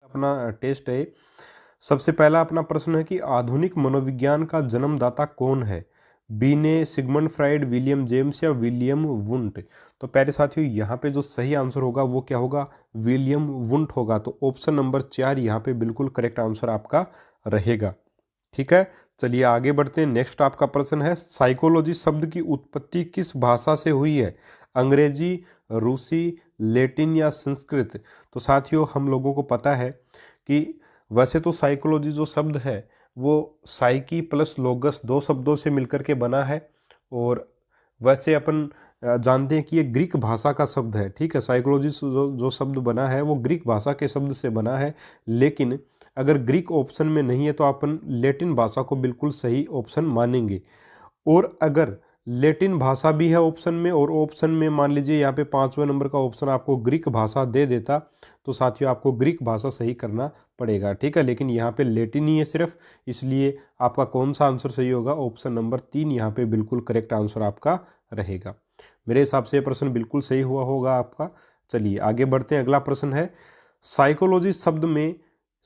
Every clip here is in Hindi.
अपना टेस्ट है। सबसे पहला अपना प्रश्न है कि आधुनिक मनोविज्ञान का जन्मदाता कौन है? बी ने सिगमंड फ्राइड, विलियम जेम्स या विलियम वुंट? तो पहले साथियों यहाँ पे जो सही आंसर होगा वो क्या होगा? विलियम वुंट होगा। तो ऑप्शन नंबर 4 यहाँ पे बिल्कुल करेक्ट आंसर आपका रहेगा। ठीक है, चलिए आगे बढ़ते हैं। नेक्स्ट आपका प्रश्न है, साइकोलॉजी शब्द की उत्पत्ति किस भाषा से हुई है? अंग्रेजी, रूसी, लैटिन या संस्कृत? तो साथियों हम लोगों को पता है कि वैसे तो साइकोलॉजी जो शब्द है वो साइकी प्लस लोगस दो शब्दों से मिलकर के बना है, और वैसे अपन जानते हैं कि ये ग्रीक भाषा का शब्द है। ठीक है, साइकोलॉजी जो शब्द बना है वो ग्रीक भाषा के शब्द से बना है, लेकिन अगर ग्रीक ऑप्शन में नहीं है तो अपन लैटिन भाषा को बिल्कुल सही ऑप्शन मानेंगे। और अगर लैटिन भाषा भी है ऑप्शन में, और ऑप्शन में मान लीजिए यहाँ पे 5वें नंबर का ऑप्शन आपको ग्रीक भाषा दे देता, तो साथियों आपको ग्रीक भाषा सही करना पड़ेगा। ठीक है, लेकिन यहाँ पे लैटिन ही है सिर्फ, इसलिए आपका कौन सा आंसर सही होगा? ऑप्शन नंबर 3 यहाँ पे बिल्कुल करेक्ट आंसर आपका रहेगा। मेरे हिसाब से ये प्रश्न बिल्कुल सही हुआ होगा आपका। चलिए आगे बढ़ते हैं। अगला प्रश्न है, साइकोलॉजी शब्द में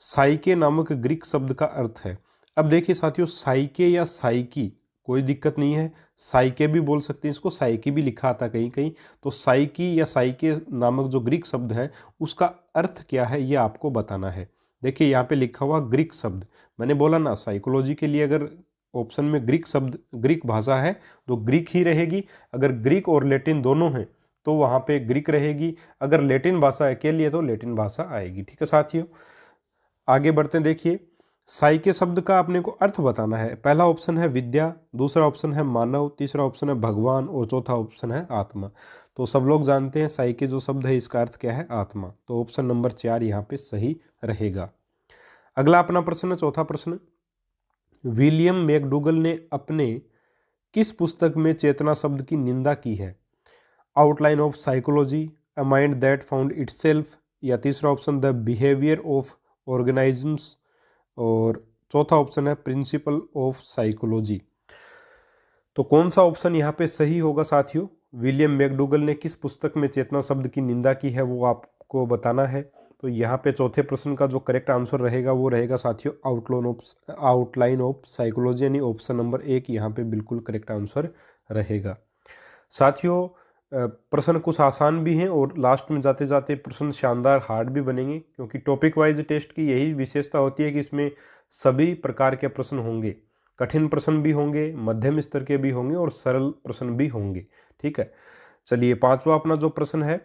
साइके नामक ग्रीक शब्द का अर्थ है। अब देखिए साथियों, साइके या साइकी कोई दिक्कत नहीं है, साइके भी बोल सकते हैं इसको, साइकी भी लिखा आता कहीं कहीं। तो साइकी या साइके नामक जो ग्रीक शब्द है उसका अर्थ क्या है ये आपको बताना है। देखिए यहाँ पे लिखा हुआ ग्रीक शब्द, मैंने बोला ना साइकोलॉजी के लिए अगर ऑप्शन में ग्रीक शब्द ग्रीक भाषा है तो ग्रीक ही रहेगी। अगर ग्रीक और लैटिन दोनों हैं तो वहाँ पे ग्रीक रहेगी। अगर लैटिन भाषा अकेली है तो लैटिन भाषा आएगी। ठीक है साथियों, आगे बढ़ते हैं। देखिए साइके शब्द का अपने को अर्थ बताना है। पहला ऑप्शन है विद्या, दूसरा ऑप्शन है मानव, तीसरा ऑप्शन है भगवान और चौथा ऑप्शन है आत्मा। तो सब लोग जानते हैं साइके जो शब्द है इसका अर्थ क्या है? आत्मा। तो ऑप्शन नंबर 4 यहाँ पे सही रहेगा। अगला अपना प्रश्न है, चौथा प्रश्न, विलियम मैकडूगल ने अपने किस पुस्तक में चेतना शब्द की निंदा की है? Outline of psychology, a mind that found itself, या तीसरा ऑप्शन द बिहेवियर ऑफ ऑर्गेनाइजम्स, और चौथा ऑप्शन है प्रिंसिपल ऑफ साइकोलॉजी। तो कौन सा ऑप्शन यहाँ पे सही होगा साथियों? विलियम मैकडूगल ने किस पुस्तक में चेतना शब्द की निंदा की है वो आपको बताना है। तो यहाँ पे चौथे प्रश्न का जो करेक्ट आंसर रहेगा वो रहेगा साथियों आउटलाइन ऑफ साइकोलॉजी, यानी ऑप्शन नंबर 1 यहाँ पे बिल्कुल करेक्ट आंसर रहेगा। साथियों प्रश्न कुछ आसान भी हैं और लास्ट में जाते जाते प्रश्न शानदार हार्ड भी बनेंगे, क्योंकि टॉपिक वाइज टेस्ट की यही विशेषता होती है कि इसमें सभी प्रकार के प्रश्न होंगे। कठिन प्रश्न भी होंगे, मध्यम स्तर के भी होंगे और सरल प्रश्न भी होंगे। ठीक है, चलिए पांचवा अपना जो प्रश्न है,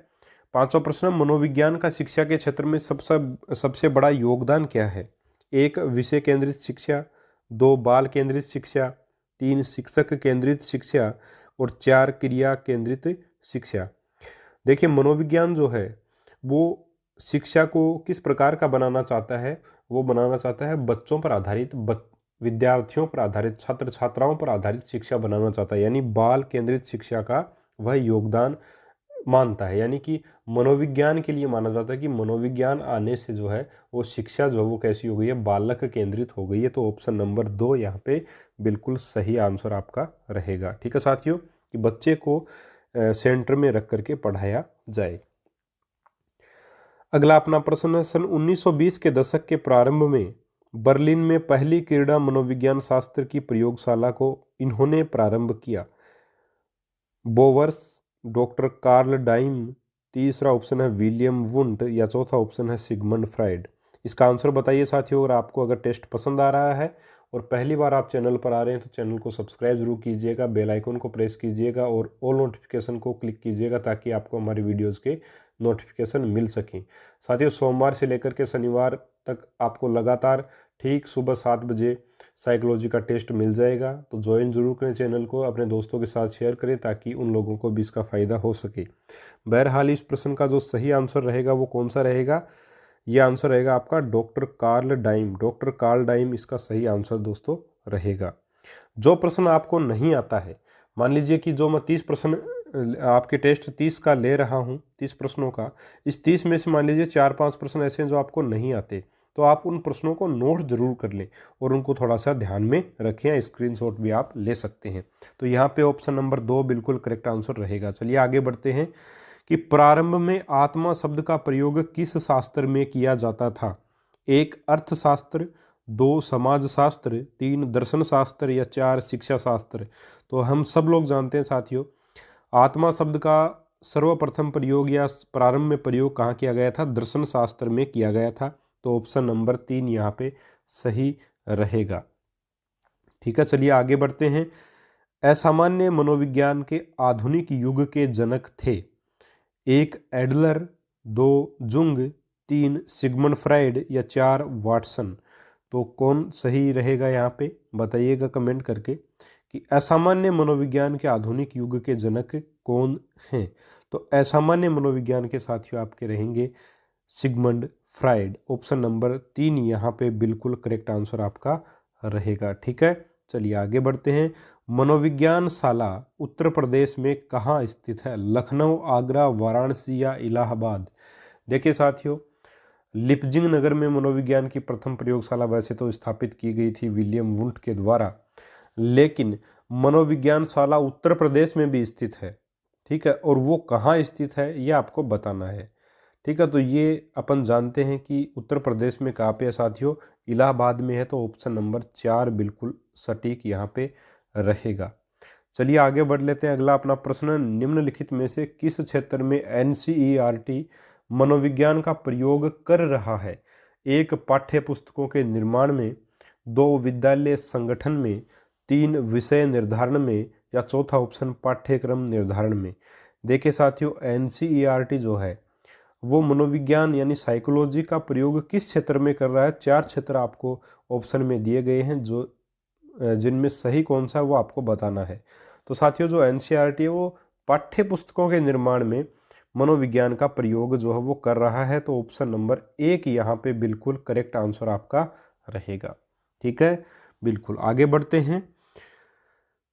पांचवा प्रश्न, मनोविज्ञान का शिक्षा के क्षेत्र में सबसे बड़ा योगदान क्या है? 1 विषय केंद्रित शिक्षा, 2 बाल केंद्रित शिक्षा, 3 शिक्षक केंद्रित शिक्षा और 4 क्रिया केंद्रित शिक्षा। देखिए मनोविज्ञान जो है वो शिक्षा को किस प्रकार का बनाना चाहता है? वो बनाना चाहता है बच्चों पर आधारित, विद्यार्थियों पर आधारित, छात्र छात्राओं पर आधारित शिक्षा बनाना चाहता है, यानी बाल केंद्रित शिक्षा का वह योगदान मानता है। यानी कि मनोविज्ञान के लिए माना जाता है कि मनोविज्ञान आने से जो है वो शिक्षा जो है वो कैसी हो गई है? बालक केंद्रित हो गई है। तो ऑप्शन नंबर 2 यहाँ पे बिल्कुल सही आंसर आपका रहेगा। ठीक है साथियों, कि बच्चे को सेंटर में रख करके पढ़ाया जाए। अगला अपना प्रश्न है, सन 1920 के दशक के प्रारंभ में बर्लिन में पहली क्रीड़ा मनोविज्ञान शास्त्र की प्रयोगशाला को इन्होंने प्रारंभ किया? बोवर्स, डॉक्टर कार्ल डाइम, तीसरा ऑप्शन है विलियम वुंट, या चौथा ऑप्शन है सिगमंड फ्राइड? इसका आंसर बताइए साथियों। और आपको अगर टेस्ट पसंद आ रहा है और पहली बार आप चैनल पर आ रहे हैं तो चैनल को सब्सक्राइब जरूर कीजिएगा, बेल आइकन को प्रेस कीजिएगा और ऑल नोटिफिकेशन को क्लिक कीजिएगा ताकि आपको हमारी वीडियोस के नोटिफिकेशन मिल सकें। साथियों सोमवार से लेकर के शनिवार तक आपको लगातार ठीक सुबह 7 बजे साइकोलॉजी का टेस्ट मिल जाएगा। तो ज्वाइन जरूर करें चैनल को, अपने दोस्तों के साथ शेयर करें ताकि उन लोगों को भी इसका फ़ायदा हो सके। बहरहाल इस प्रश्न का जो सही आंसर रहेगा वो कौन सा रहेगा? यह आंसर रहेगा आपका doctor Carl Diem. Doctor Carl Diem इसका सही आंसर दोस्तों रहेगा। जो प्रश्न आपको नहीं आता है, मान लीजिए कि जो मैं 30 प्रश्न आपके टेस्ट 30 का ले रहा हूँ, 30 प्रश्नों का, इस 30 में से मान लीजिए 4-5 प्रश्न ऐसे हैं जो आपको नहीं आते, तो आप उन प्रश्नों को नोट जरूर कर लें और उनको थोड़ा सा ध्यान में रखें, स्क्रीनशॉट भी आप ले सकते हैं। तो यहाँ पे ऑप्शन नंबर 2 बिल्कुल करेक्ट आंसर रहेगा। चलिए आगे बढ़ते हैं कि प्रारंभ में आत्मा शब्द का प्रयोग किस शास्त्र में किया जाता था? 1 अर्थशास्त्र, 2 समाजशास्त्र, 3 दर्शन शास्त्र या 4 शिक्षा शास्त्र। तो हम सब लोग जानते हैं साथियों, आत्मा शब्द का सर्वप्रथम प्रयोग या प्रारंभ में प्रयोग कहाँ किया गया था? दर्शन शास्त्र में किया गया था। तो ऑप्शन नंबर 3 यहाँ पे सही रहेगा। ठीक है, चलिए आगे बढ़ते हैं। असामान्य मनोविज्ञान के आधुनिक युग के जनक थे। 1 एडलर, 2 जुंग, 3 सिगमंड फ्राइड या 4 वाटसन। तो कौन सही रहेगा यहाँ पे बताइएगा कमेंट करके कि असामान्य मनोविज्ञान के आधुनिक युग के जनक कौन हैं। तो असामान्य मनोविज्ञान के साथियों आपके रहेंगे सिगमंड फ्राइड। ऑप्शन नंबर 3 यहाँ पे बिल्कुल करेक्ट आंसर आपका रहेगा। ठीक है, चलिए आगे बढ़ते हैं। मनोविज्ञान शाला उत्तर प्रदेश में कहाँ स्थित है? लखनऊ, आगरा, वाराणसी या इलाहाबाद। देखिए साथियों, लिपजिंग नगर में मनोविज्ञान की प्रथम प्रयोगशाला वैसे तो स्थापित की गई थी विलियम वुंट के द्वारा, लेकिन मनोविज्ञान शाला उत्तर प्रदेश में भी स्थित है। ठीक है, और वो कहाँ स्थित है ये आपको बताना है। ठीक है, तो ये अपन जानते हैं कि उत्तर प्रदेश में कहाँ पे है साथियों? इलाहाबाद में है। तो ऑप्शन नंबर 4 बिल्कुल सटीक यहाँ पे रहेगा। चलिए आगे बढ़ लेते हैं। अगला अपना प्रश्न, निम्नलिखित में से किस क्षेत्र में NCERT मनोविज्ञान का प्रयोग कर रहा है? 1 पाठ्य पुस्तकों के निर्माण में, 2 विद्यालय संगठन में, 3 विषय निर्धारण में या चौथा ऑप्शन पाठ्यक्रम निर्धारण में। देखिए साथियों, NCERT जो है वो मनोविज्ञान यानी साइकोलॉजी का प्रयोग किस क्षेत्र में कर रहा है? 4 क्षेत्र आपको ऑप्शन में दिए गए हैं, जो जिनमें सही कौन सा है वो आपको बताना है। तो साथियों, जो NCERT है वो पाठ्य पुस्तकों के निर्माण में मनोविज्ञान का प्रयोग जो है वो कर रहा है। तो ऑप्शन नंबर 1 यहाँ पे बिल्कुल करेक्ट आंसर आपका रहेगा। ठीक है, बिल्कुल आगे बढ़ते हैं।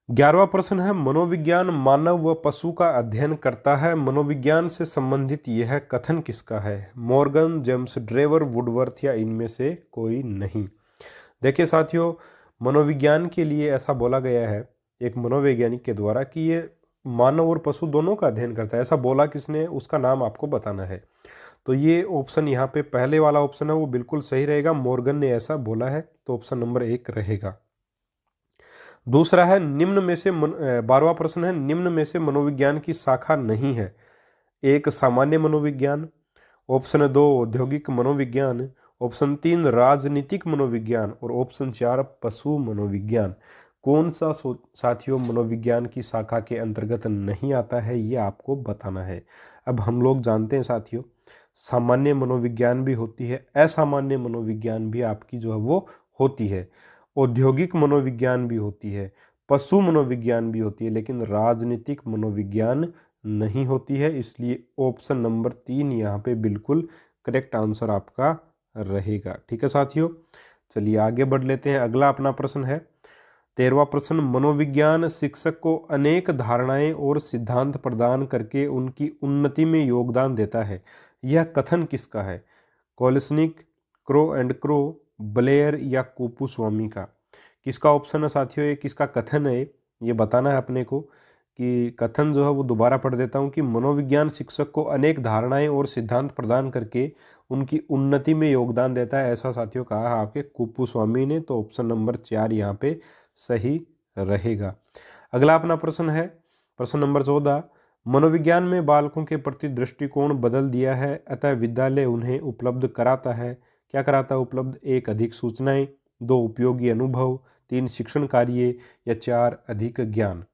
11वां प्रश्न है, मनोविज्ञान मानव व पशु का अध्ययन करता है। मनोविज्ञान से संबंधित यह कथन किसका है? मॉर्गन, जेम्स ड्रेवर, वुडवर्थ या इनमें से कोई नहीं। देखिए साथियों, मनोविज्ञान के लिए ऐसा बोला गया है एक मनोवैज्ञानिक के द्वारा कि ये मानव और पशु दोनों का अध्ययन करता है। ऐसा बोला किसने? उसका नाम आपको बताना है। तो ये ऑप्शन यहाँ पे पहले वाला ऑप्शन है वो बिल्कुल सही रहेगा, मॉर्गन ने ऐसा बोला है। तो ऑप्शन नंबर 1 रहेगा। दूसरा है, निम्न में से 12वां प्रश्न है, निम्न में से मनोविज्ञान की शाखा नहीं है। 1 सामान्य मनोविज्ञान, ऑप्शन 2 औद्योगिक मनोविज्ञान, ऑप्शन 3 राजनीतिक मनोविज्ञान और ऑप्शन 4 पशु मनोविज्ञान। कौन सा साथियों मनोविज्ञान की शाखा के अंतर्गत नहीं आता है ये आपको बताना है। अब हम लोग जानते हैं साथियों, सामान्य मनोविज्ञान भी होती है, असामान्य मनोविज्ञान भी आपकी जो है वो होती है, औद्योगिक मनोविज्ञान भी होती है, पशु मनोविज्ञान भी होती है, लेकिन राजनीतिक मनोविज्ञान नहीं होती है। इसलिए ऑप्शन नंबर 3 यहाँ पे बिल्कुल करेक्ट आंसर आपका रहेगा। ठीक है साथियों, चलिए आगे बढ़ लेते हैं। अगला अपना प्रश्न है 13वां प्रश्न, मनोविज्ञान शिक्षक को अनेक धारणाएं और सिद्धांत प्रदान करके उनकी उन्नति में योगदान देता है। यह कथन किसका है? कोलिसनिक, क्रो एंड क्रो, ब्लेयर या कुपुस्वामी का। किसका ऑप्शन है साथियों? ये किसका कथन है ये बताना है अपने को। कि कथन जो है वो दोबारा पढ़ देता हूँ कि मनोविज्ञान शिक्षक को अनेक धारणाएं और सिद्धांत प्रदान करके उनकी उन्नति में योगदान देता है, ऐसा साथियों कहा है आपके कुपुस्वामी ने। तो ऑप्शन नंबर 4 यहाँ पे सही रहेगा। अगला अपना प्रश्न है प्रश्न नंबर 14, मनोविज्ञान में बालकों के प्रति दृष्टिकोण बदल दिया है, अतः विद्यालय उन्हें उपलब्ध कराता है। क्या कराता है उपलब्ध? 1 अधिक सूचनाएं, 2 उपयोगी अनुभव, 3 शिक्षण कार्य या 4 अधिक ज्ञान।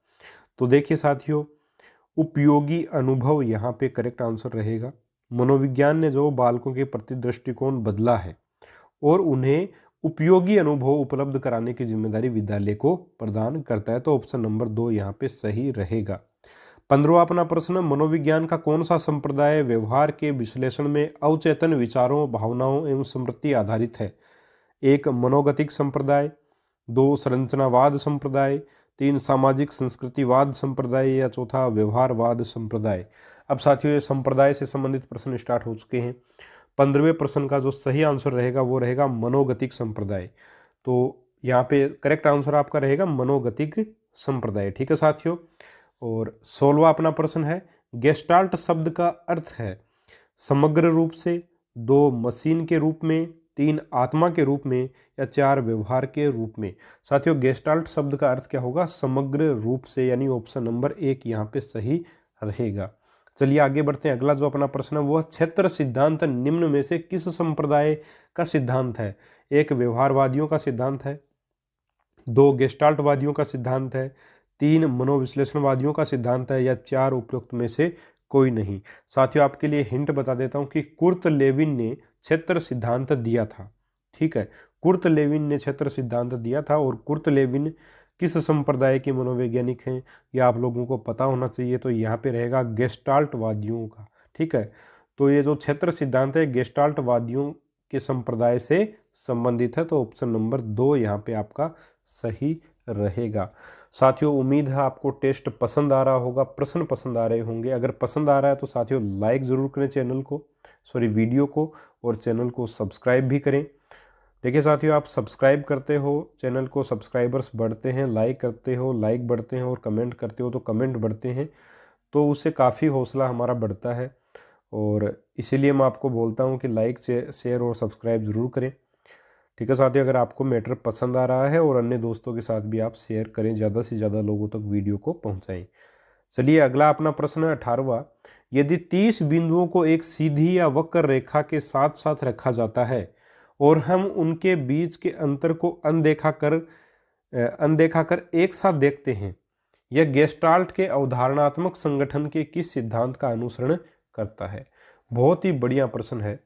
तो देखिए साथियों, उपयोगी अनुभव यहाँ पे करेक्ट आंसर रहेगा। मनोविज्ञान ने जो बालकों के प्रति दृष्टिकोण बदला है और उन्हें उपयोगी अनुभव उपलब्ध कराने की जिम्मेदारी विद्यालय को प्रदान करता है। तो ऑप्शन नंबर 2 यहाँ पे सही रहेगा। 15वां अपना प्रश्न, मनोविज्ञान का कौन सा संप्रदाय व्यवहार के विश्लेषण में अवचेतन विचारों, भावनाओं एवं स्मृति आधारित है? 1 मनोगतिक संप्रदाय, 2 संरचनावाद संप्रदाय, 3 सामाजिक संस्कृतिवाद संप्रदाय या चौथा व्यवहारवाद संप्रदाय। अब साथियों, ये संप्रदाय से संबंधित प्रश्न स्टार्ट हो चुके हैं। 15वें प्रश्न का जो सही आंसर रहेगा वो रहेगा मनोगतिक संप्रदाय। तो यहाँ पे करेक्ट आंसर आपका रहेगा मनोगतिक संप्रदाय। ठीक है साथियों। और 16वां अपना प्रश्न है, गेस्टाल्ट शब्द का अर्थ है समग्र रूप से, 2 मशीन के रूप में, तीन आत्मा के रूप में या चार व्यवहार के रूप में। साथियों गेस्टाल्ट शब्द का अर्थ क्या होगा? समग्र रूप से, यानी ऑप्शन नंबर 1 यहाँ पे सही रहेगा। चलिए आगे बढ़ते हैं। अगला जो अपना प्रश्न है वो क्षेत्र सिद्धांत निम्न में से किस संप्रदाय का सिद्धांत है? एक व्यवहारवादियों का सिद्धांत है, दो गेस्टाल्टवादियों का सिद्धांत है, तीन मनोविश्लेषणवादियों का सिद्धांत है, या चार उपरोक्त में से कोई नहीं। साथियों आपके लिए हिंट बता देता हूं कि कुर्ट लेविन ने क्षेत्र सिद्धांत दिया था। ठीक है, कुर्ट लेविन ने क्षेत्र सिद्धांत दिया था। और कुर्ट लेविन किस संप्रदाय के मनोवैज्ञानिक हैं यह आप लोगों को पता होना चाहिए। तो यहाँ पे रहेगा गेस्टाल्टवादियों का। ठीक है, तो ये जो क्षेत्र सिद्धांत है गेस्टाल्टवादियों के संप्रदाय से संबंधित है। तो ऑप्शन नंबर 2 यहाँ पे आपका सही रहेगा। साथियों उम्मीद है आपको टेस्ट पसंद आ रहा होगा, प्रश्न पसंद आ रहे होंगे। अगर पसंद आ रहा है तो साथियों लाइक ज़रूर करें चैनल को, वीडियो को, और चैनल को सब्सक्राइब भी करें। देखिए साथियों आप सब्सक्राइब करते हो चैनल को, सब्सक्राइबर्स बढ़ते हैं, लाइक करते हो लाइक बढ़ते हैं, और कमेंट करते हो तो कमेंट बढ़ते हैं। तो उससे काफ़ी हौसला हमारा बढ़ता है, और इसीलिए मैं आपको बोलता हूँ कि लाइक शेयर और सब्सक्राइब ज़रूर करें। ठीक है साथियों, अगर आपको मैटर पसंद आ रहा है और अन्य दोस्तों के साथ भी आप शेयर करें, ज़्यादा से ज़्यादा लोगों तक वीडियो को पहुँचाएँ। चलिए अगला अपना प्रश्न है 18वां। यदि 30 बिंदुओं को एक सीधी या वक्र रेखा के साथ साथ रखा जाता है और हम उनके बीच के अंतर को अनदेखा कर एक साथ देखते हैं, यह गेस्टाल्ट के अवधारणात्मक संगठन के किस सिद्धांत का अनुसरण करता है? बहुत ही बढ़िया प्रश्न है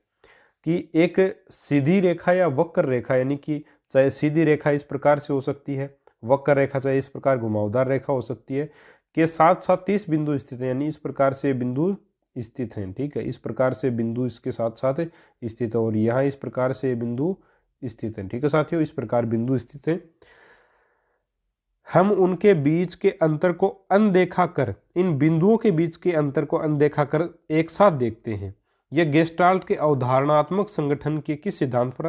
कि एक सीधी रेखा या वक्र रेखा, यानी कि चाहे सीधी रेखा इस प्रकार से हो सकती है, वक्र रेखा चाहे इस प्रकार घुमावदार रेखा हो सकती है, के साथ साथ 30 बिंदु स्थित हैं, यानी इस प्रकार से बिंदु स्थित हैं। ठीक है, इस प्रकार से बिंदु इसके साथ साथ स्थित है, और यहाँ इस प्रकार से बिंदु स्थित है। ठीक है साथियों, इस प्रकार बिंदु स्थित है। हम उनके बीच के अंतर को अनदेखा कर, इन बिंदुओं के बीच के अंतर को अनदेखा कर एक साथ देखते हैं। यह गेस्टाल्ट के अवधारणात्मक संगठन के किस सिद्धांत पर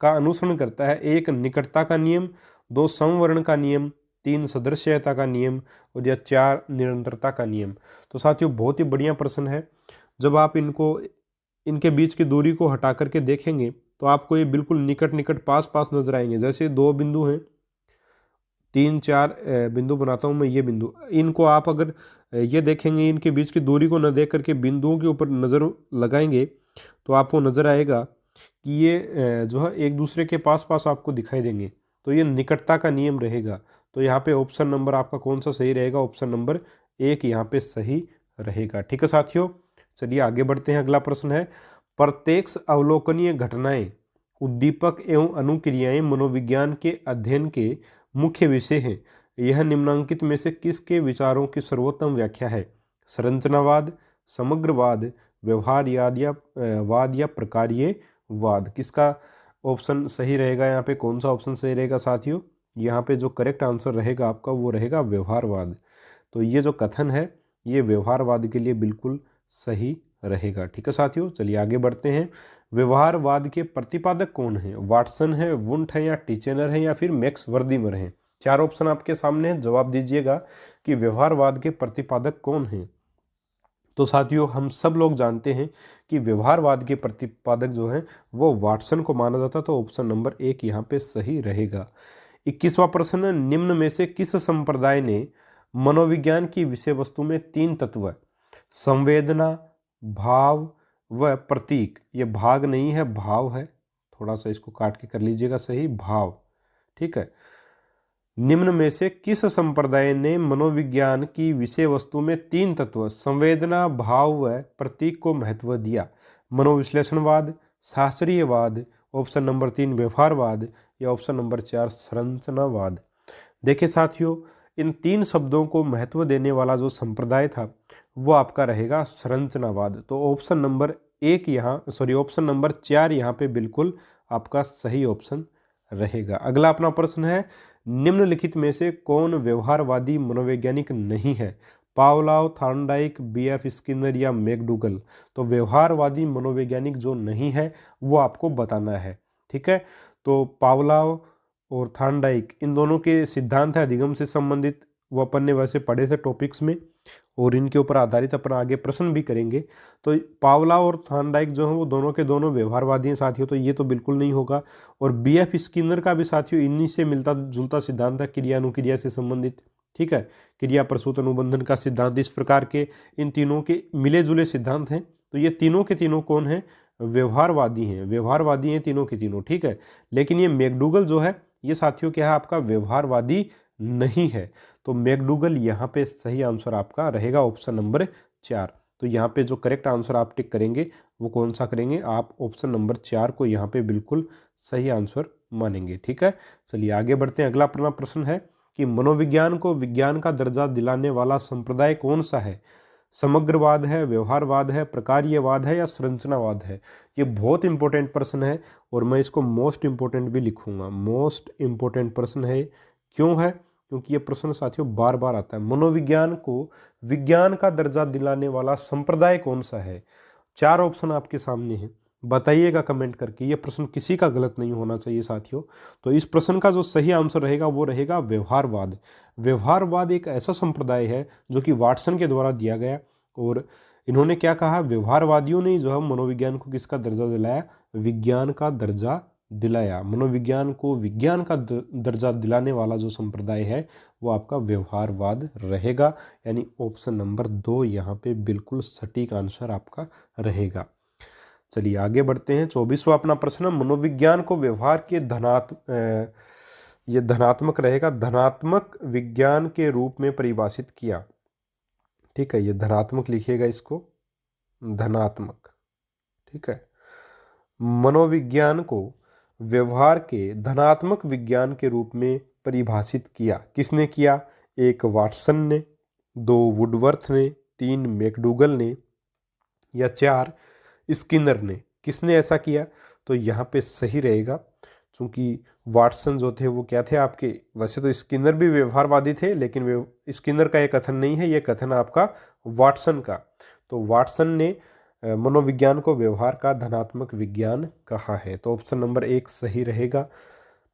का अनुसरण करता है? 1 निकटता का नियम, 2 समवर्ण का नियम, 3 सदृश्यता का नियम, और या 4 निरंतरता का नियम। तो साथियों बहुत ही बढ़िया प्रश्न है। जब आप इनके बीच की दूरी को हटा करके देखेंगे तो आपको ये बिल्कुल निकट निकट पास पास नजर आएंगे। जैसे 2 बिंदु हैं, 3 4 बिंदु बनाता हूँ मैं, ये बिंदु, इनको आप अगर ये देखेंगे, इनके बीच की दूरी को न देख करके बिंदुओं के ऊपर नज़र लगाएंगे तो आपको नज़र आएगा कि ये जो है एक दूसरे के पास पास आपको दिखाई देंगे। तो ये निकटता का नियम रहेगा। तो यहाँ पे ऑप्शन नंबर आपका कौन सा सही रहेगा? ऑप्शन नंबर 1 यहाँ पे सही रहेगा। ठीक है साथियों, चलिए आगे बढ़ते हैं। अगला प्रश्न है, प्रत्यक्ष अवलोकनीय घटनाएं, उद्दीपक एवं अनुक्रियाएं मनोविज्ञान के अध्ययन के मुख्य विषय हैं। यह निम्नांकित में से किसके विचारों की सर्वोत्तम व्याख्या है? संरचनावाद, समग्रवाद, व्यवहारवाद या प्रकार्यवाद? किसका ऑप्शन सही रहेगा? यहाँ पे कौन सा ऑप्शन सही रहेगा साथियों? यहाँ पे जो करेक्ट आंसर रहेगा आपका वो रहेगा व्यवहारवाद। तो ये जो कथन है ये व्यवहारवाद के लिए बिल्कुल सही रहेगा। ठीक है साथियों, चलिए आगे बढ़ते हैं। व्यवहारवाद के प्रतिपादक कौन है? वाटसन है, वुंट है, या टीचेनर है, या फिर मैक्स वर्दीमर है? 4 ऑप्शन आपके सामने है, जवाब दीजिएगा कि व्यवहारवाद के प्रतिपादक कौन है। तो साथियों हम सब लोग जानते हैं कि व्यवहारवाद के प्रतिपादक जो हैं वो वाटसन को माना जाता। तो ऑप्शन नंबर 1 यहाँ पे सही रहेगा। 21वां प्रश्न, निम्न में से किस संप्रदाय ने मनोविज्ञान की विषय वस्तु में 3 तत्व, संवेदना, भाव व प्रतीक, ये भाग नहीं है भाव है, थोड़ा सा इसको काट के कर लीजिएगा सही, भाव। ठीक है, निम्न में से किस संप्रदाय ने मनोविज्ञान की विषय वस्तु में 3 तत्व, संवेदना, भाव व प्रतीक को महत्व दिया? मनोविश्लेषणवाद, शास्त्रीयवाद, ऑप्शन नंबर 3 व्यवहारवाद, या ऑप्शन नंबर 4 संरचनावाद? देखिए साथियों इन 3 शब्दों को महत्व देने वाला जो संप्रदाय था वो आपका रहेगा संरचनावाद। तो ऑप्शन नंबर 1 यहाँ ऑप्शन नंबर 4 यहाँ पे बिल्कुल आपका सही ऑप्शन रहेगा। अगला अपना प्रश्न है, निम्नलिखित में से कौन व्यवहारवादी मनोवैज्ञानिक नहीं है? Pavlov, Thorndike, B.F. स्किनर या मैकडूगल? तो व्यवहारवादी मनोवैज्ञानिक जो नहीं है वो आपको बताना है। ठीक है, तो पावलोव और थॉर्नडाइक इन दोनों के सिद्धांत है अधिगम से संबंधित, वो अपन ने वैसे पढ़े थे टॉपिक्स में, और इनके ऊपर आधारित अपना आगे प्रश्न भी करेंगे। तो पावलोव और थॉर्नडाइक जो हैं वो दोनों के दोनों व्यवहारवादी हैं साथियों, तो ये तो बिल्कुल नहीं होगा। और बीएफ स्किनर का भी साथियों इन्हीं से मिलता जुलता सिद्धांत है, क्रिया अनुक्रिया से संबंधित। ठीक है, क्रिया प्रसूत अनुबंधन का सिद्धांत, इस प्रकार के इन तीनों के मिले जुले सिद्धांत हैं। तो ये तीनों के तीनों कौन हैं? व्यवहारवादी हैं, व्यवहारवादी हैं तीनों के तीनों। ठीक है, लेकिन ये मैकडूगल जो है ये साथियों क्या है? आपका व्यवहारवादी नहीं है। तो मैकडूगल यहाँ पे सही आंसर आपका रहेगा ऑप्शन नंबर 4। तो यहाँ पे जो करेक्ट आंसर आप टिक करेंगे वो कौन सा करेंगे? आप ऑप्शन नंबर 4 को यहाँ पे बिल्कुल सही आंसर मानेंगे। ठीक है, चलिए आगे बढ़ते हैं। अगला अपना प्रश्न है कि मनोविज्ञान को विज्ञान का दर्जा दिलाने वाला संप्रदाय कौन सा है? समग्रवाद है, व्यवहारवाद है, प्रकार्यवाद है या संरचनावाद है? ये बहुत इंपॉर्टेंट प्रश्न है और मैं इसको मोस्ट इंपॉर्टेंट भी लिखूंगा। मोस्ट इंपॉर्टेंट प्रश्न है। क्यों है? क्योंकि ये प्रश्न साथियों बार बार आता है। मनोविज्ञान को विज्ञान का दर्जा दिलाने वाला संप्रदाय कौन सा है? 4 ऑप्शन आपके सामने हैं, बताइएगा कमेंट करके। ये प्रश्न किसी का गलत नहीं होना चाहिए साथियों। तो इस प्रश्न का जो सही आंसर रहेगा वो रहेगा व्यवहारवाद। व्यवहारवाद एक ऐसा संप्रदाय है जो कि वाटसन के द्वारा दिया गया, और इन्होंने क्या कहा? व्यवहारवादियों ने जो है मनोविज्ञान को किसका दर्जा दिलाया? विज्ञान का दर्जा दिलाया। मनोविज्ञान को विज्ञान का दर्जा दिलाने वाला जो संप्रदाय है वो आपका व्यवहारवाद रहेगा, यानी ऑप्शन नंबर 2 यहाँ पे बिल्कुल सटीक आंसर आपका रहेगा। चलिए आगे बढ़ते हैं। 24वां अपना प्रश्न, मनोविज्ञान को व्यवहार के ये धनात्मक रहेगा, धनात्मक विज्ञान के रूप में परिभाषित किया। ठीक है, ये धनात्मक लिखिएगा इसको, धनात्मक। ठीक है, मनोविज्ञान को व्यवहार के धनात्मक विज्ञान के रूप में परिभाषित किया। किसने किया? 1 वाटसन ने, 2 वुडवर्थ ने, 3 मैकडूगल ने या 4 स्किनर ने। किसने ऐसा किया? तो यहाँ पे सही रहेगा, क्योंकि वाटसन जो थे वो क्या थे आपके? वैसे तो स्किनर भी व्यवहारवादी थे, लेकिन स्किनर का ये कथन नहीं है, ये कथन आपका वाटसन का। तो वाटसन ने मनोविज्ञान को व्यवहार का धनात्मक विज्ञान कहा है। तो ऑप्शन नंबर 1 सही रहेगा।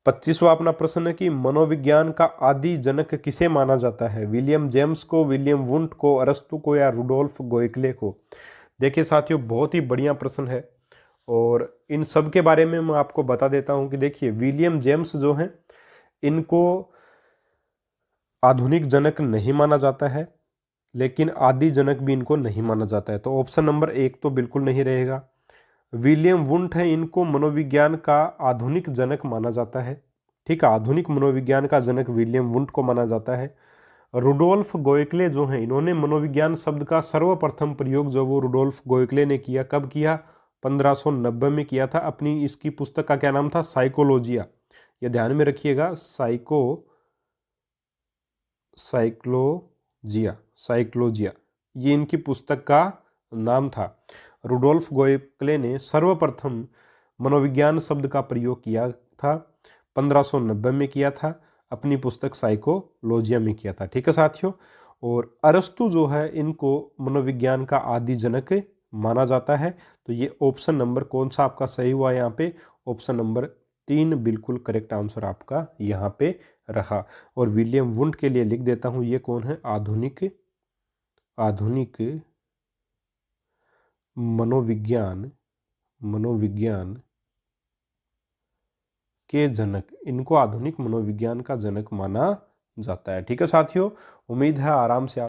25वां अपना प्रश्न है कि मनोविज्ञान का आदि जनक किसे माना जाता है? विलियम जेम्स को, विलियम वुंट को, अरस्तु को या रुडोल्फ गोयकले को? देखिए साथियों, बहुत ही बढ़िया प्रश्न है और इन सब के बारे में मैं आपको बता देता हूं कि देखिए, विलियम जेम्स जो हैं इनको आधुनिक जनक नहीं माना जाता है, लेकिन आदि जनक भी इनको नहीं माना जाता है। तो ऑप्शन नंबर 1 तो बिल्कुल नहीं रहेगा। विलियम वुंट है, इनको मनोविज्ञान का आधुनिक जनक माना जाता है। ठीक है, आधुनिक मनोविज्ञान का जनक विलियम वुंट को माना जाता है। रुडोल्फ गोयकले जो हैं, इन्होंने मनोविज्ञान शब्द का सर्वप्रथम प्रयोग जो वो रुडोल्फ गोयकले ने किया, कब किया? 1590 में किया था। अपनी इसकी पुस्तक का क्या नाम था? साइकोलॉजिया। ये ध्यान में रखिएगा, साइकोलॉजिया ये इनकी पुस्तक का नाम था। रुडोल्फ गोयकले ने सर्वप्रथम मनोविज्ञान शब्द का प्रयोग किया था, 1590 में किया था, अपनी पुस्तक साइकोलॉजिया में किया था। ठीक है साथियों, और अरस्तु जो है इनको मनोविज्ञान का आदि जनक माना जाता है। तो ये ऑप्शन नंबर कौन सा आपका सही हुआ? यहाँ पे ऑप्शन नंबर 3 बिल्कुल करेक्ट आंसर आपका यहाँ पे रहा। और विलियम वुंट के लिए लिख देता हूँ, ये कौन है? आधुनिक मनोविज्ञान के जनक, इनको आधुनिक मनोविज्ञान का जनक माना जाता है। ठीक है साथियों, उम्मीद है आराम से